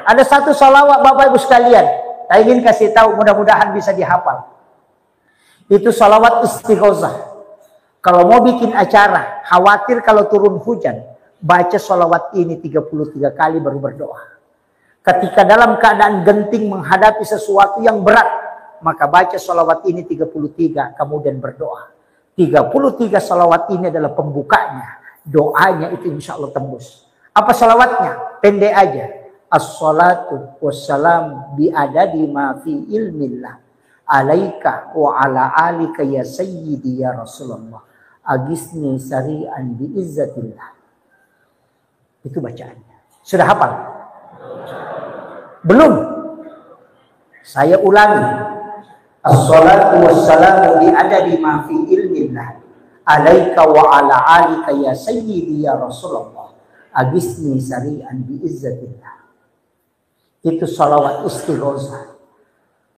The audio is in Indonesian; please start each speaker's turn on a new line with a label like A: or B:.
A: Ada satu salawat Bapak Ibu sekalian, saya ingin kasih tahu, mudah-mudahan bisa dihafal. Itu salawat istighosah. Kalau mau bikin acara, khawatir kalau turun hujan, baca salawat ini 33 kali baru berdoa. Ketika dalam keadaan genting menghadapi sesuatu yang berat, maka baca salawat ini 33, kemudian berdoa. 33 salawat ini adalah pembukanya. Doanya itu insya Allah tembus. Apa salawatnya? Pendek aja. As-salatu wassalam bi'adadi ma fi ilmillah. Alaika wa ala alika ya sayyidi ya Rasulullah. Agisni sari'an bi'izzatillah. Itu bacaannya. Sudah hafal? Belum? Saya ulangi. As-salatu wassalamu bi'adadi ma fi ilmillah. Alaika wa ala alika ya sayyidi ya Rasulullah. Agisni sari'an bi'izzatillah. Itu salawat istighosah.